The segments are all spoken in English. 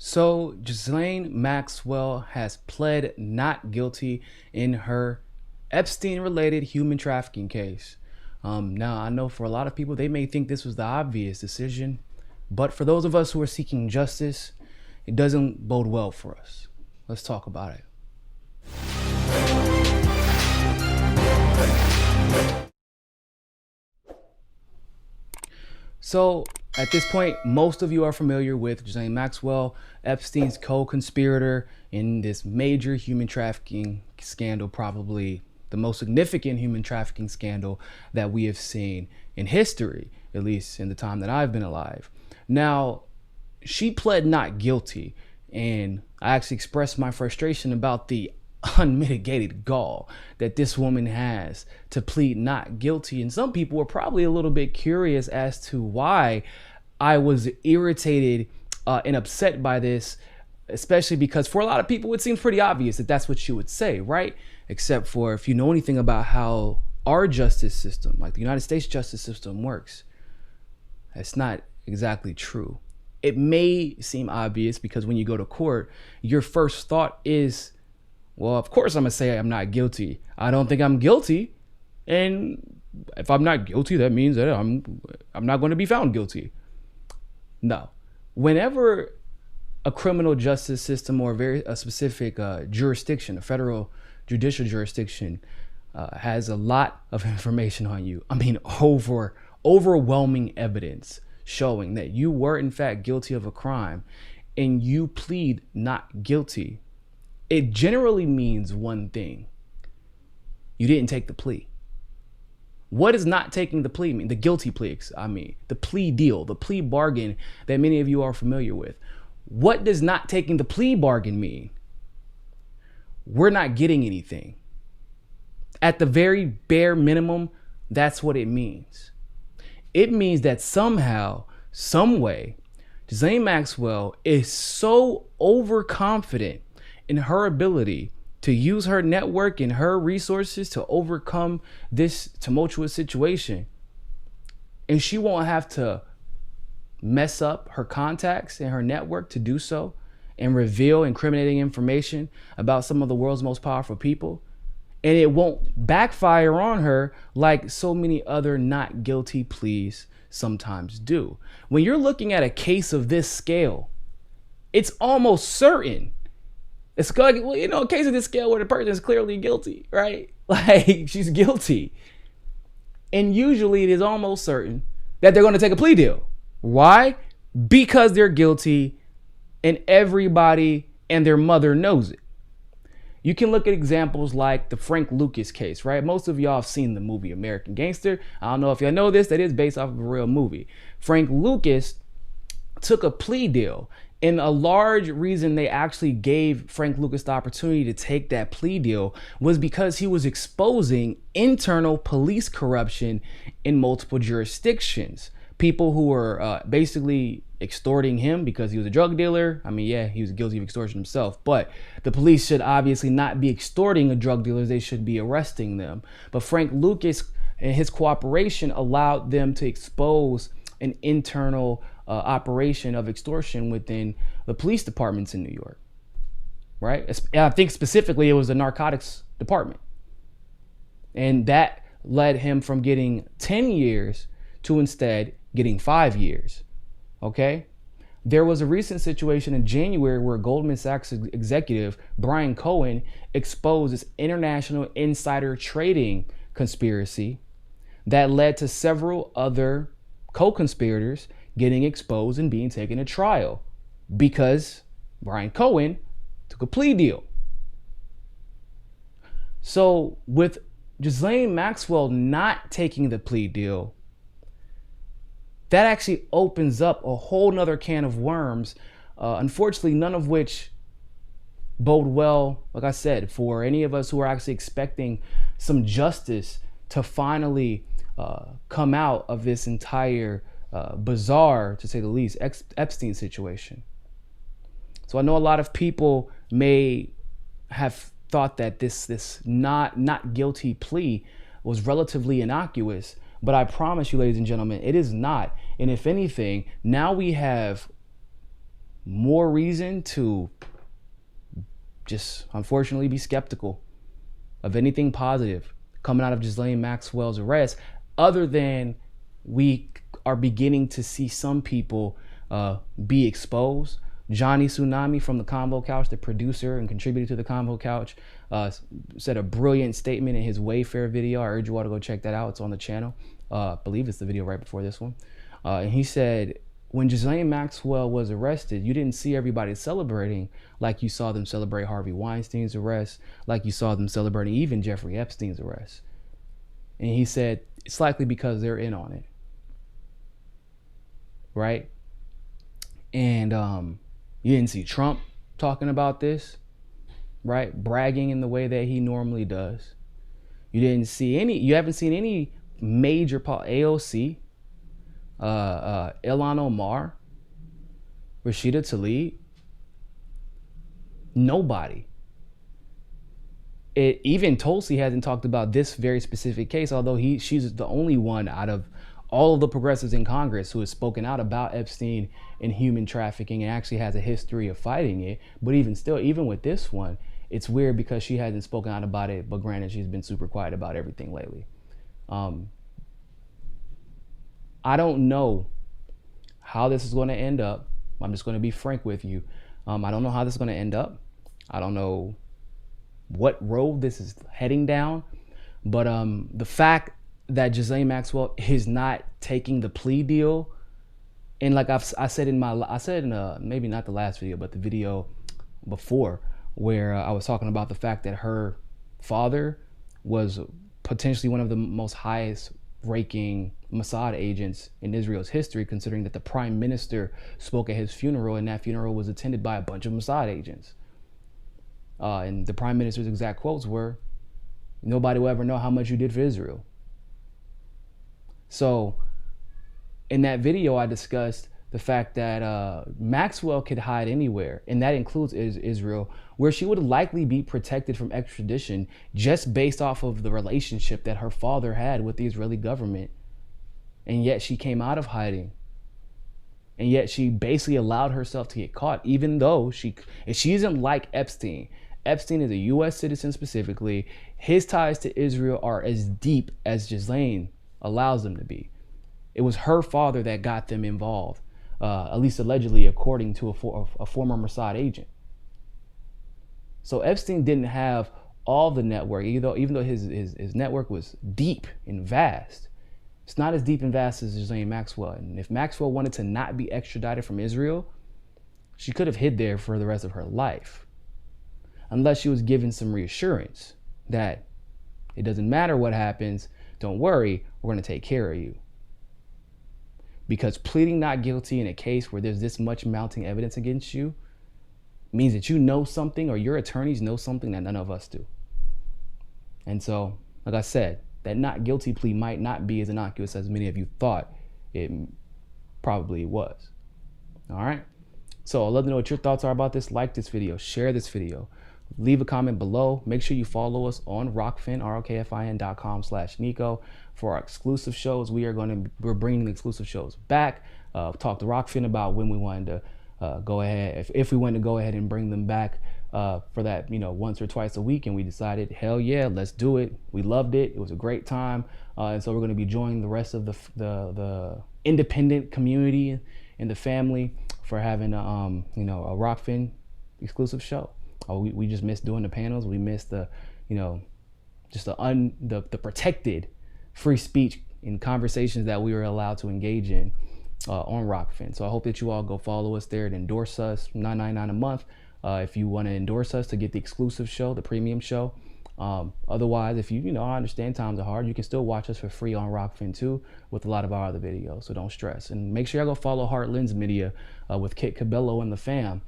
So Ghislaine Maxwell has pled not guilty in her Epstein-related human trafficking case. Now, I know for a lot of people, they may think this was the obvious decision, but for those of us who are seeking justice, it doesn't bode well for us. Let's talk about it. So at this point, most of you are familiar with Ghislaine Maxwell, Epstein's co-conspirator in this major human trafficking scandal, probably the most significant human trafficking scandal that we have seen in history, at least in the time that I've been alive. Now, she pled not guilty, and I actually expressed my frustration about the unmitigated gall that this woman has to plead not guilty. And some people were probably a little bit curious as to why I was irritated and upset by this, especially because for a lot of people it seems pretty obvious that that's what she would say, right? Except for if you know anything about how our justice system, like the United States justice system, works, that's not exactly true. It may seem obvious because when you go to court, your first thought is, well, of course I'm gonna say I'm not guilty. I don't think I'm guilty, and if I'm not guilty, that means that I'm not going to be found guilty. No, whenever a criminal justice system or a specific jurisdiction, a federal judicial jurisdiction, has a lot of information on you. I mean, overwhelming evidence showing that you were in fact guilty of a crime, and you plead not guilty. It generally means one thing: you didn't take the plea. What does not taking the plea mean? The guilty plea, the plea deal, the plea bargain that many of you are familiar with. What does not taking the plea bargain mean? We're not getting anything. At the very bare minimum, that's what it means. It means that somehow, some way, Ghislaine Maxwell is so overconfident in her ability to use her network and her resources to overcome this tumultuous situation, and she won't have to mess up her contacts and her network to do so and reveal incriminating information about some of the world's most powerful people, and it won't backfire on her like so many other not guilty pleas sometimes do. When you're looking at a case of this scale, it's almost certain. It's like, well, you know, a case of this scale where the person is clearly guilty, right? Like, she's guilty. And usually it is almost certain that they're going to take a plea deal. Why? Because they're guilty, and everybody and their mother knows it. You can look at examples like the Frank Lucas case, right? Most of y'all have seen the movie American Gangster. I don't know if y'all know this, that is based off of a real movie. Frank Lucas took a plea deal. And a large reason they actually gave Frank Lucas the opportunity to take that plea deal was because he was exposing internal police corruption in multiple jurisdictions. People who were basically extorting him because he was a drug dealer. I mean, yeah, he was guilty of extortion himself, but the police should obviously not be extorting a drug dealer. They should be arresting them. But Frank Lucas and his cooperation allowed them to expose an internal operation of extortion within the police departments in New York, right? I think specifically it was the narcotics department. And that led him from getting 10 years to instead getting 5 years, okay? There was a recent situation in January where Goldman Sachs executive Brian Cohen exposed this international insider trading conspiracy that led to several other co-conspirators getting exposed and being taken to trial because Brian Cohen took a plea deal. So with Ghislaine Maxwell not taking the plea deal, that actually opens up a whole nother can of worms, unfortunately none of which bode well, like I said, for any of us who are actually expecting some justice to finally come out of this entire bizarre, to say the least, Epstein situation. So I know a lot of people may have thought that this not guilty plea was relatively innocuous, but I promise you, ladies and gentlemen, it is not. And if anything, now we have more reason to just unfortunately be skeptical of anything positive coming out of Ghislaine Maxwell's arrest, other than we are beginning to see some people be exposed. Johnny Tsunami from the Convo Couch, the producer and contributor to the Convo Couch, said a brilliant statement in his Wayfair video. I urge you all to go check that out. It's on the channel. I believe it's the video right before this one. And he said, when Ghislaine Maxwell was arrested, you didn't see everybody celebrating like you saw them celebrate Harvey Weinstein's arrest, like you saw them celebrating even Jeffrey Epstein's arrest. And he said, it's likely because they're in on it. Right? And you didn't see Trump talking about this, right? Bragging in the way that he normally does. You haven't seen any major AOC, Ilhan Omar, Rashida Tlaib, nobody. Even Tulsi hasn't talked about this very specific case, although she's the only one out of all of the progressives in Congress who has spoken out about Epstein and human trafficking and actually has a history of fighting it. But even still, even with this one, it's weird because she hasn't spoken out about it, but granted, she's been super quiet about everything lately. I don't know how this is going to end up. I'm just going to be frank with you. I don't know how this is going to end up. I don't know what road this is heading down. But the fact that Ghislaine Maxwell is not taking the plea deal, and like I said in maybe not the last video, but the video before, where I was talking about the fact that her father was potentially one of the most highest ranking Mossad agents in Israel's history, considering that the prime minister spoke at his funeral, and that funeral was attended by a bunch of Mossad agents. And the prime minister's exact quotes were, "Nobody will ever know how much you did for Israel." So in that video, I discussed the fact that Maxwell could hide anywhere, and that includes Israel, where she would likely be protected from extradition just based off of the relationship that her father had with the Israeli government. And yet she came out of hiding. And yet she basically allowed herself to get caught, even though she isn't like Epstein. Epstein is a U.S. citizen specifically. His ties to Israel are as deep as Ghislaine allows them to be. It was her father that got them involved, at least allegedly, according to a former Mossad agent. So Epstein didn't have all the network, even though his network was deep and vast. It's not as deep and vast as Ghislaine Maxwell. And if Maxwell wanted to not be extradited from Israel, she could have hid there for the rest of her life, unless she was given some reassurance that it doesn't matter what happens, don't worry, we're going to take care of you. Because pleading not guilty in a case where there's this much mounting evidence against you means that you know something, or your attorneys know something that none of us do. And so, like I said, that not guilty plea might not be as innocuous as many of you thought it probably was. All right. So I'd love to know what your thoughts are about this. Like this video, share this video, leave a comment below. Make sure you follow us on Rockfin, rokfin.com/Niko for our exclusive shows. We're bringing the exclusive shows back. Talk to Rockfin about when we wanted to go ahead, if we wanted to go ahead and bring them back for that, once or twice a week. And we decided, hell yeah, let's do it. We loved it. It was a great time. And so we're going to be joining the rest of the independent community and the family for having a Rockfin exclusive show. We just missed doing the panels. We missed the protected free speech in conversations that we were allowed to engage in on Rockfin. So I hope that you all go follow us there and endorse us, $9.99 a month. If you want to endorse us to get the exclusive show, the premium show. Otherwise, if I understand times are hard, you can still watch us for free on Rockfin too, with a lot of our other videos. So don't stress. And make sure y'all go follow Heart Lens Media with Kit Cabello and the fam,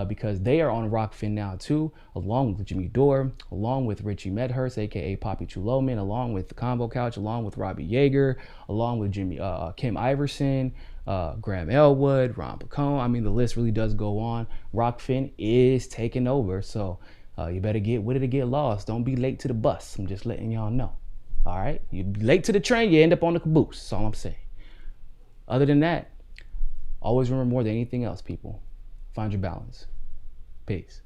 because they are on Rockfin now too, along with Jimmy Dore, along with Richie Medhurst, aka Poppy Chuloman, along with the Combo Couch, along with Robbie Yeager, along with Kim Iverson, Graham Elwood, Ron Pacone. I mean, the list really does go on. Rockfin is taking over, so you better get with it or get lost. Don't be late to the bus. I'm just letting y'all know. All right, you late to the train, you end up on the caboose. That's all I'm saying. Other than that, always remember, more than anything else, people, find your balance. Peace.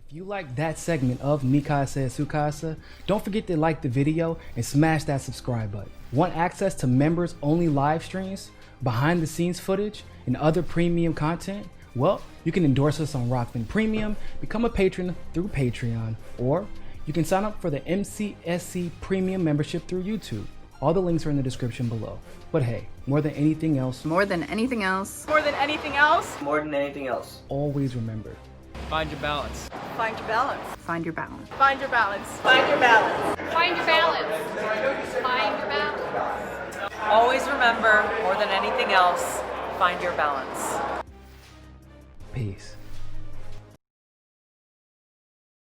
If you like that segment of Mi Casa es Su Casa, don't forget to like the video and smash that subscribe button. Want access to members only live streams, behind the scenes footage, and other premium content? Well, you can endorse us on Rockman Premium, become a patron through Patreon, or you can sign up for the MCSC Premium membership through YouTube. All the links are in the description below. But hey, more than anything else, always remember, Find your balance. Find your balance. Find your balance. Find your balance. Find your balance. Find your balance. Find your balance. Always remember, more than anything else, find your balance. peace.